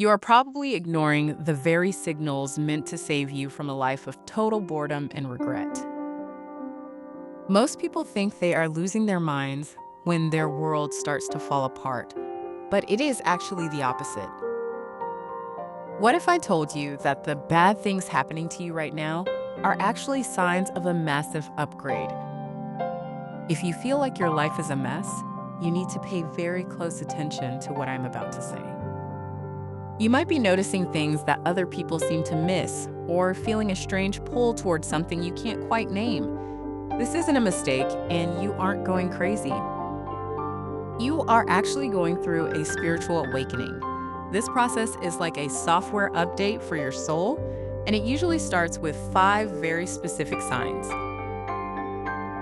You are probably ignoring the very signals meant to save you from a life of total boredom and regret. Most people think they are losing their minds when their world starts to fall apart, but it is actually the opposite. What if I told you that the bad things happening to you right now are actually signs of a massive upgrade? If you feel like your life is a mess, you need to pay very close attention to what I'm about to say. You might be noticing things that other people seem to miss, or feeling a strange pull towards something you can't quite name. This isn't a mistake, and you aren't going crazy. You are actually going through a spiritual awakening. This process is like a software update for your soul, and it usually starts with 5 very specific signs.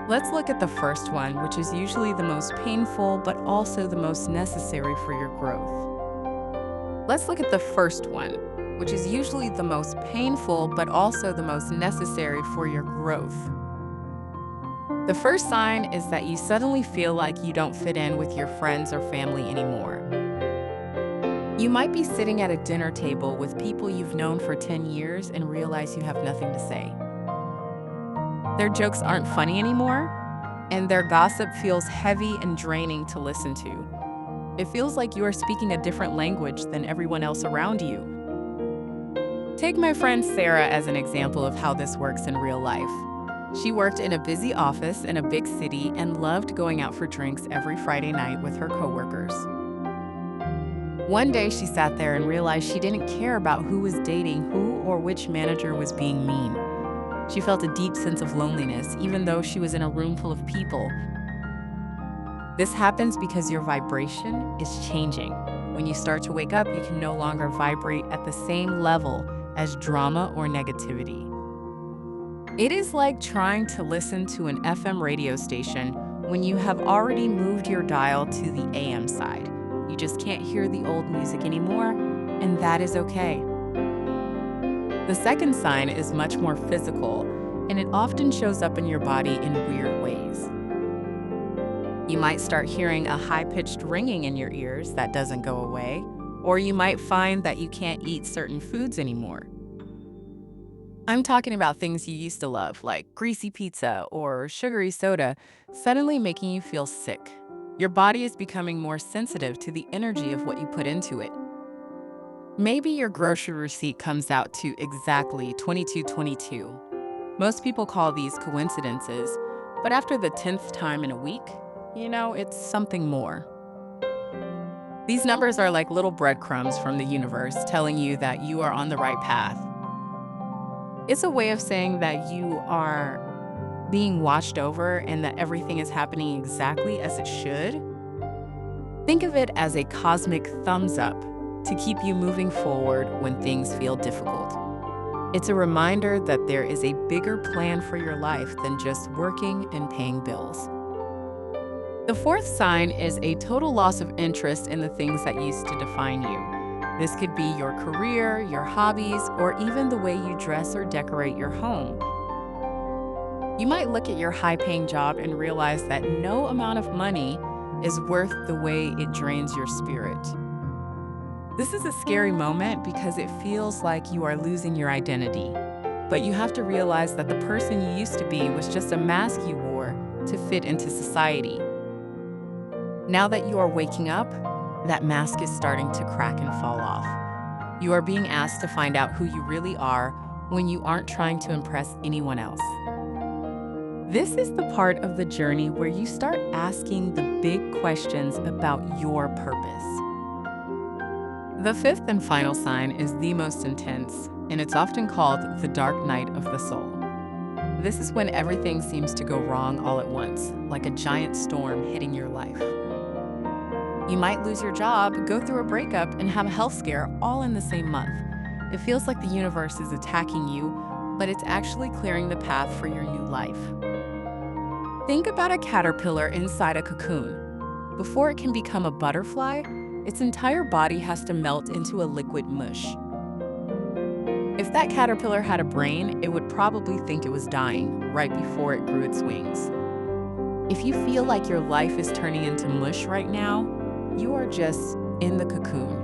Let's look at the first one, which is usually the most painful but also the most necessary for your growth. Let's look at the first one, which is usually the most painful but also the most necessary for your growth. The first sign is that you suddenly feel like you don't fit in with your friends or family anymore. You might be sitting at a dinner table with people you've known for 10 years and realize you have nothing to say. Their jokes aren't funny anymore, and their gossip feels heavy and draining to listen to. It feels like you are speaking a different language than everyone else around you. Take my friend Sarah as an example of how this works in real life. She worked in a busy office in a big city and loved going out for drinks every Friday night with her coworkers. One day she sat there and realized she didn't care about who was dating who or which manager was being mean. She felt a deep sense of loneliness, even though she was in a room full of people. This happens because your vibration is changing. When you start to wake up, you can no longer vibrate at the same level as drama or negativity. It is like trying to listen to an FM radio station when you have already moved your dial to the AM side. You just can't hear the old music anymore, and that is okay. The second sign is much more physical, and it often shows up in your body in weird ways. You might start hearing a high-pitched ringing in your ears that doesn't go away, or you might find that you can't eat certain foods anymore. I'm talking about things you used to love, like greasy pizza or sugary soda, suddenly making you feel sick. Your body is becoming more sensitive to the energy of what you put into it. Maybe your grocery receipt comes out to exactly 22.22. Most people call these coincidences, but after the 10th time in a week, it's something more. These numbers are like little breadcrumbs from the universe telling you that you are on the right path. It's a way of saying that you are being watched over and that everything is happening exactly as it should. Think of it as a cosmic thumbs up to keep you moving forward when things feel difficult. It's a reminder that there is a bigger plan for your life than just working and paying bills. The fourth sign is a total loss of interest in the things that used to define you. This could be your career, your hobbies, or even the way you dress or decorate your home. You might look at your high-paying job and realize that no amount of money is worth the way it drains your spirit. This is a scary moment because it feels like you are losing your identity. But you have to realize that the person you used to be was just a mask you wore to fit into society. Now that you are waking up, that mask is starting to crack and fall off. You are being asked to find out who you really are when you aren't trying to impress anyone else. This is the part of the journey where you start asking the big questions about your purpose. The fifth and final sign is the most intense, and it's often called the dark night of the soul. This is when everything seems to go wrong all at once, like a giant storm hitting your life. You might lose your job, go through a breakup, and have a health scare all in the same month. It feels like the universe is attacking you, but it's actually clearing the path for your new life. Think about a caterpillar inside a cocoon. Before it can become a butterfly, its entire body has to melt into a liquid mush. If that caterpillar had a brain, it would probably think it was dying right before it grew its wings. If you feel like your life is turning into mush right now, you are just in the cocoon.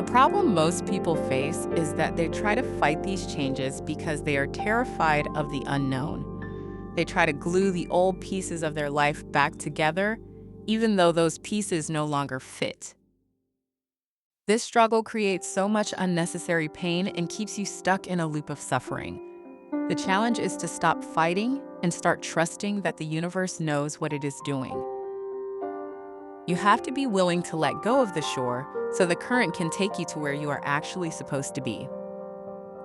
The problem most people face is that they try to fight these changes because they are terrified of the unknown. They try to glue the old pieces of their life back together, even though those pieces no longer fit. This struggle creates so much unnecessary pain and keeps you stuck in a loop of suffering. The challenge is to stop fighting and start trusting that the universe knows what it is doing. You have to be willing to let go of the shore so the current can take you to where you are actually supposed to be.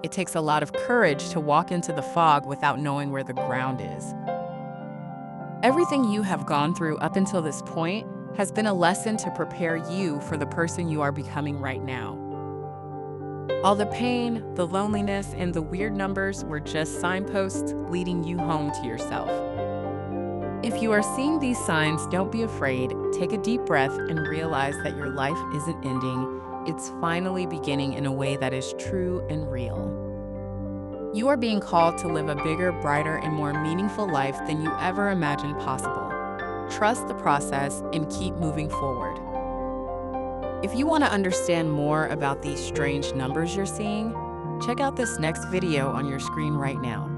It takes a lot of courage to walk into the fog without knowing where the ground is. Everything you have gone through up until this point has been a lesson to prepare you for the person you are becoming right now. All the pain, the loneliness, and the weird numbers were just signposts leading you home to yourself. If you are seeing these signs, don't be afraid. Take a deep breath and realize that your life isn't ending. It's finally beginning in a way that is true and real. You are being called to live a bigger, brighter, and more meaningful life than you ever imagined possible. Trust the process and keep moving forward. If you want to understand more about these strange numbers you're seeing, check out this next video on your screen right now.